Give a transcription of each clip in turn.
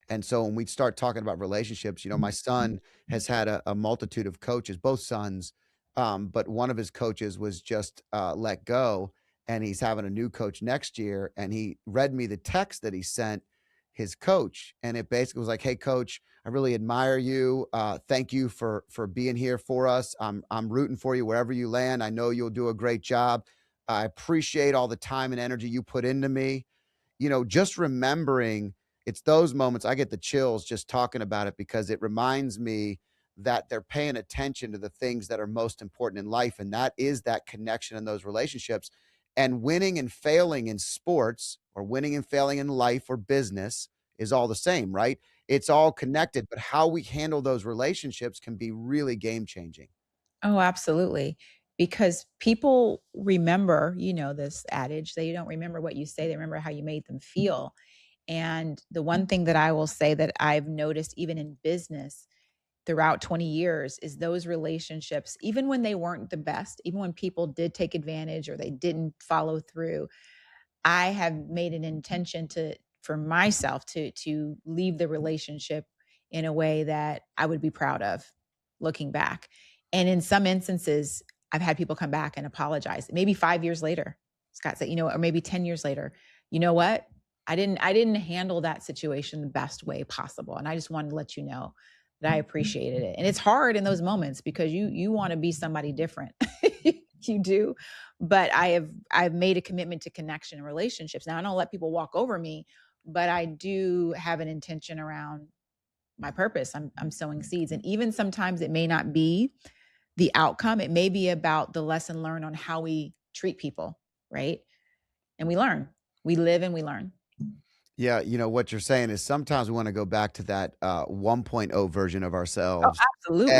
And so when we start talking about relationships, my son has had a multitude of coaches, both sons, but one of his coaches was just let go, and he's having a new coach next year. And he read me the text that he sent his coach, and it basically was like, "Hey, coach, I really admire you. Thank you for being here for us. I'm rooting for you wherever you land. I know you'll do a great job. I appreciate all the time and energy you put into me." Just remembering, it's those moments I get the chills just talking about it, because it reminds me that they're paying attention to the things that are most important in life. And that is that connection in those relationships. And winning and failing in sports, or winning and failing in life or business, is all the same, right? It's all connected, but how we handle those relationships can be really game changing. Oh, absolutely. Because people remember, this adage, they don't remember what you say, they remember how you made them feel. And the one thing that I will say that I've noticed even in business throughout 20 years is those relationships, even when they weren't the best, even when people did take advantage or they didn't follow through, I have made an intention for myself to leave the relationship in a way that I would be proud of looking back. And in some instances, I've had people come back and apologize. Maybe 5 years later, Scott said, or maybe 10 years later, "You know what? I didn't handle that situation the best way possible. And I just wanted to let you know that I appreciated it." And it's hard in those moments because you want to be somebody different. You do, but I've made a commitment to connection and relationships. Now I don't let people walk over me, but I do have an intention around my purpose. I'm sowing seeds, and even sometimes it may not be the outcome. It may be about the lesson learned on how we treat people, right? And we learn. We live and we learn. Yeah, what you're saying is sometimes we wanna go back to that, 1.0 version of Oh, ourselves, absolutely.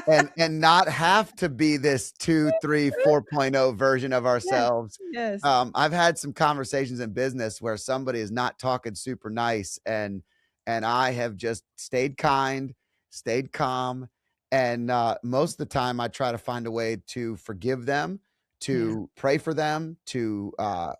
and, and not have to be this 2, 3, 4.0 version of Yes. ourselves. Yes. I've had some conversations in business where somebody is not talking super nice, and I have just stayed kind, stayed calm, and, most of the time, I try to find a way to forgive them, Yeah. to pray for them, to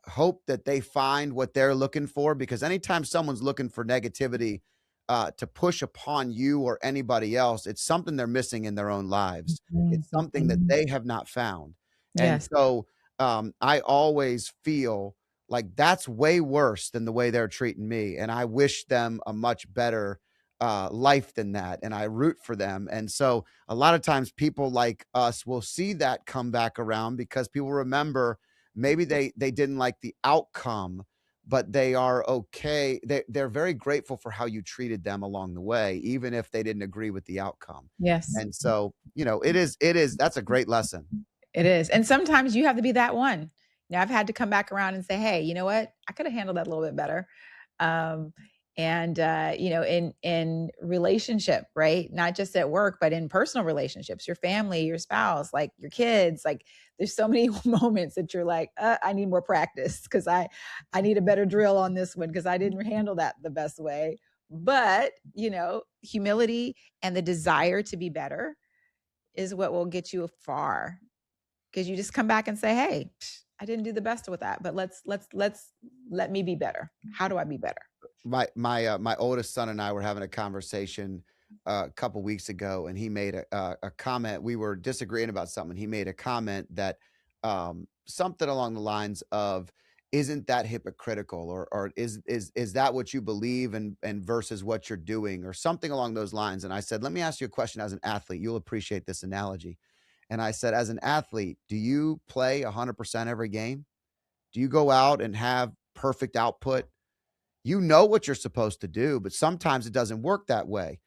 hope that they find what they're looking for. Because anytime someone's looking for negativity to push upon you or anybody else, it's something they're missing in their own lives. It's something that Mhm. they have not found. And Yes. so I always feel like that's way worse than the way they're treating me. And I wish them a much better life than that. And I root for them. And so a lot of times people like us will see that come back around, because people remember maybe they didn't like the outcome, but they are okay. They're very grateful for how you treated them along the way, even if they didn't agree with the outcome. Yes. And so, it is that's a great lesson. It is, and sometimes you have to be that one. Now I've had to come back around and say, "Hey, you know what? I coulda handled that a little bit better." Um, and, in relationship, right? Not just at work, but in personal relationships, your family, your spouse, like, your kids, like, there's so many moments that you're like, I need more practice because I need a better drill on this one because I didn't handle that the best way." But, humility and the desire to be better is what will get you far. 'Cause you just come back and say, "Hey, I didn't do the best with that, but let's let me be better. How do I be better?" My oldest son and I were having a conversation a couple weeks ago, and he made a comment. We were disagreeing about something. He made a comment that something along the lines of, "Isn't that hypocritical?" Or is that what you believe, and versus what you're doing, or something along those lines. And I said, "Let me ask you a question as an athlete. You'll appreciate this analogy." And I said, "As an athlete, do you play 100% every game? Do you go out and have perfect output? You know what you're supposed to do, but sometimes it doesn't work that way."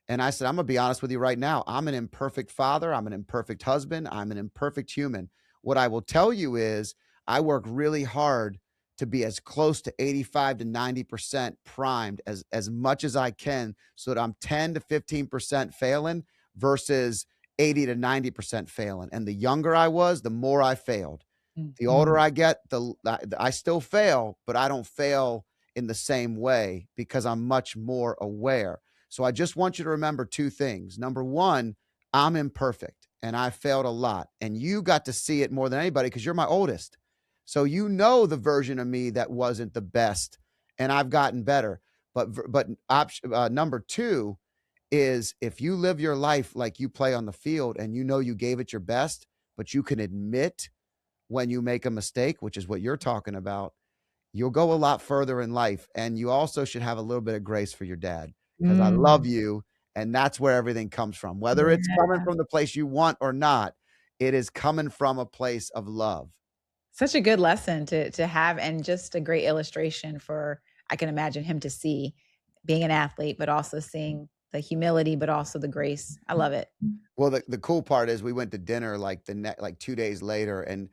And I said, "I'm gonna be honest with you right now. I'm an imperfect father. I'm an imperfect husband. I'm an imperfect human. What I will tell you is I work really hard to be as close to 85 to 90% primed as much as I can, so that I'm 10 to 15% failing versus 80 to 90% failing. And the younger I was, the more I failed. The older Mhm. I get, I still fail, but I don't fail in the same way because I'm much more aware. So I just want you to remember two things. Number one, I'm imperfect and I failed a lot. And you got to see it more than anybody because you're my oldest. So you know the version of me that wasn't the best, and I've gotten better. Number two is if you live your life like you play on the field and you know you gave it your best, but you can admit when you make a mistake, which is what you're talking about, you'll go a lot further in life. And you also should have a little bit of grace for your dad because I love Mm, you. And that's where everything comes from. Whether it's yeah. coming from the place you want or not, it is coming from a place of love. Such a good lesson to have and just a great illustration for I can imagine him to see being an athlete, but also seeing the humility, but also the grace. I love it. Well, the cool part is we went to dinner like like 2 days later, and,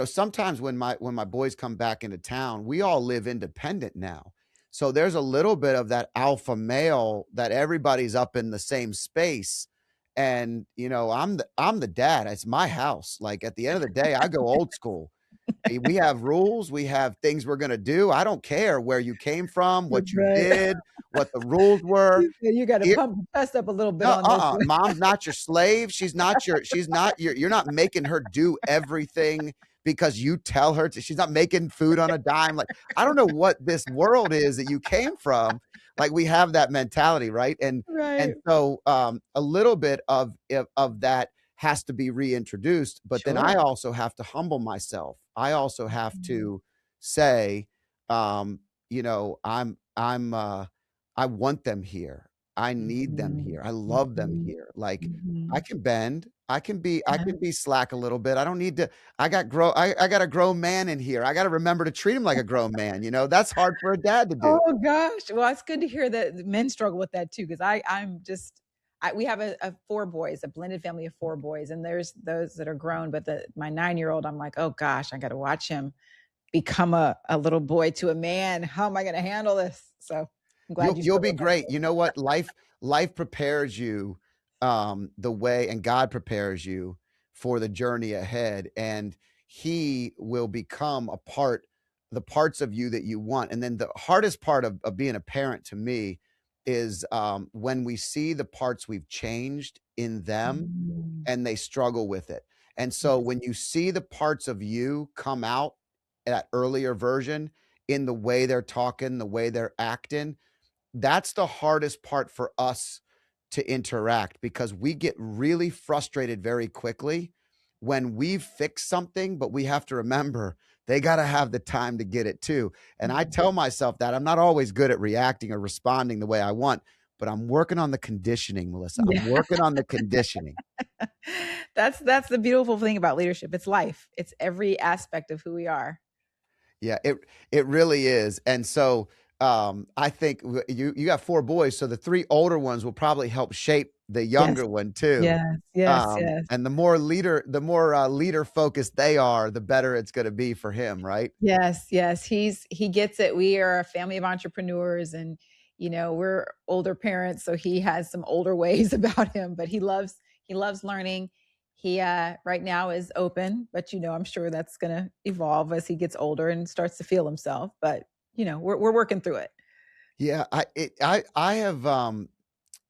sometimes when my boys come back into town, we all live independent now. So there's a little bit of that alpha male that everybody's up in the same space, and, I'm the dad, it's my house, like, at the end of the day, I go old school. We have rules, we have things we're gonna do, I don't care where you came from, what you Right. did, what the rules were. You gotta pump the chest up a little bit No, on this one. mom's not your slave. You're not making her do everything because you tell her to. She's not making food on a dime. Like, I don't know what this world is that you came from. Like, we have that mentality, right? And Right. so, a little bit of that has to be reintroduced, but then I Sure. also have to humble myself. I also have Mhm. to say, I want them here. I need them Mhm. here. I love them Mhm. here. Like, I Mhm. can bend. I Yeah. can be slack a little bit. I don't need to I got a grown man in here. I gotta remember to treat him like a grown man, That's hard for a dad to do. Oh gosh. Well, it's good to hear that the men struggle with that too, because I'm just we have a 4 boys, a blended family of 4 boys, and there's those that are grown, but my 9-year-old, I'm like, "Oh gosh, I gotta watch him become a little boy to a man. How am I gonna handle this?" So, I'm glad you You'll still be look out great. for You know what? Life prepares you, the way and God prepares you for the journey ahead, and He will become the parts of you that you want. And then the hardest part of being a parent to me is, when we see the parts we've changed in them Mm. and they struggle with it. And so Yes. when you see the parts of you come out, that earlier version, in the way they're talking, the way they're acting, that's the hardest part for us to interact because we get really frustrated very quickly when we've fixed something, but we have to remember they gotta have the time to get it too. And I Mhm. tell myself that I'm not always good at reacting or responding the way I want, but I'm working on the conditioning, Melissa. I'm Yeah. working on the conditioning. That's the beautiful thing about leadership. It's life. It's every aspect of who we are. Yeah, it really is. And so, I think you got 4 boys, so the 3 older ones will probably help shape the Yes. younger one too. Yes, yes, yes. And the more, leader focused they are, the better it's gonna be for him, right? Yes, yes, he gets it. We are a family of entrepreneurs and, we're older parents, so he has some older ways about him, but he loves learning. He, right now is open, but, I'm sure that's gonna evolve as he gets older and starts to feel himself, but, we're working through it. Yeah, I have,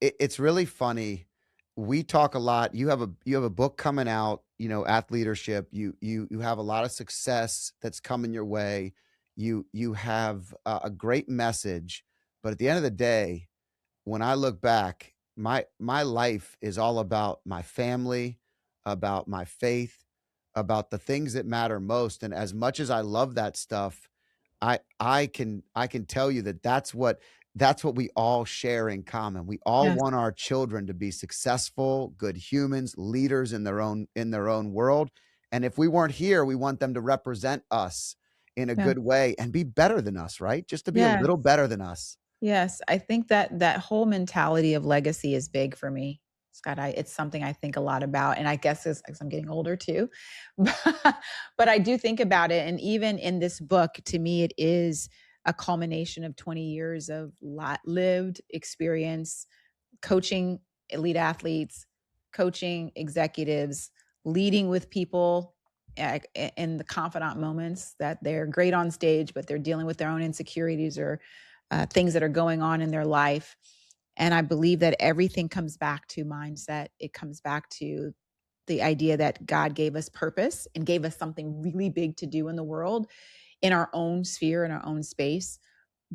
it's really funny. We talk a lot. You have a book coming out, Ath Leadership. You have a lot of success that's coming your way. You have a great message, but at the end of the day, when I look back, my life is all about my family, about my faith, about the things that matter most. And as much as I love that stuff, I can tell you that that's what we all share in common. We all Yes, want our children to be successful, good humans, leaders in their own world. And if we weren't here, we want them to represent us in a yes, good way and be better than us, right? Just to be a yes. little better than us. Yes, I think that whole mentality of legacy is big for me. Scott, it's something I think a lot about, and I guess as I'm getting older too, but I do think about it, and even in this book, to me, it is a culmination of 20 years of lived experience, coaching elite athletes, coaching executives, leading with people in the confidant moments that they're great on stage, but they're dealing with their own insecurities or things that are going on in their life. And I believe that everything comes back to mindset. It comes back to the idea that God gave us purpose and gave us something really big to do in the world, in our own sphere, in our own space.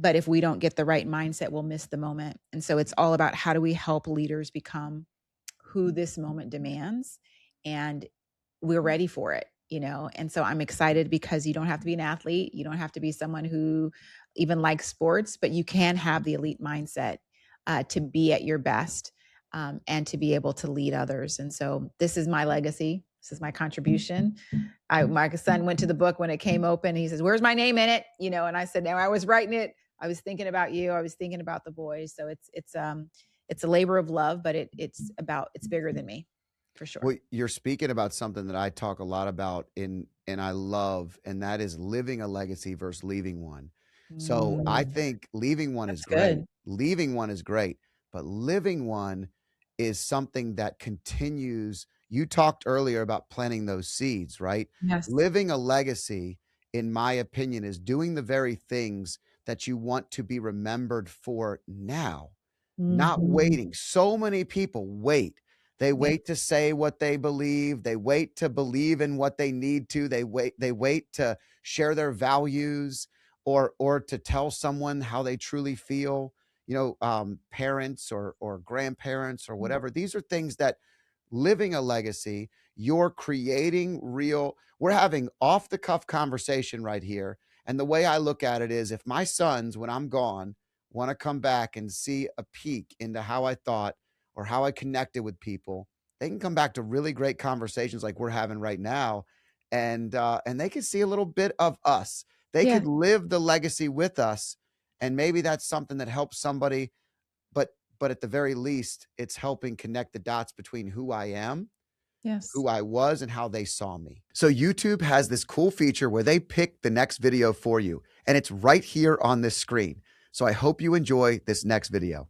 But if we don't get the right mindset, we'll miss the moment. And so it's all about how do we help leaders become who this moment demands, and we're ready for it, you know? And so I'm excited because you don't have to be an athlete. You don't have to be someone who even likes sports, but you can have the elite mindset to be at your best, and to be able to lead others. And so this is my legacy. This is my contribution. My son went to the book when it came open. He says, "Where's my name in it?" You know, and I said, "No, I was writing it. I was thinking about you. I was thinking about the boys." So it's a labor of love, but it's bigger than me, for sure. Well, you're speaking about something that I talk a lot about and I love, and that is living a legacy versus leaving one. So I Mm, think leaving one is that's great. good. Leaving one is great, but living one is something that continues. You talked earlier about planting those seeds, right? Yes. Living a legacy, in my opinion, is doing the very things that you want to be remembered for now, not Mhm. waiting. So many people wait. They Yeah. wait to say what they believe. They wait to believe in what they need to. They wait to share their values or to tell someone how they truly feel. Parents or grandparents or whatever. These are things that living a legacy, you're creating real. We're having off the cuff conversation right here. And the way I look at it is if my sons, when I'm gone, want to come back and see a peek into how I thought or how I connected with people, they can come back to really great conversations like we're having right now, and they can see a little bit of us. They Yeah. could live the legacy with us, and maybe that's something that helps somebody. But at the very least, it's helping connect the dots between who I am, Yes. who I was, and how they saw me. So YouTube has this cool feature where they pick the next video for you, and it's right here on this screen. So I hope you enjoy this next video.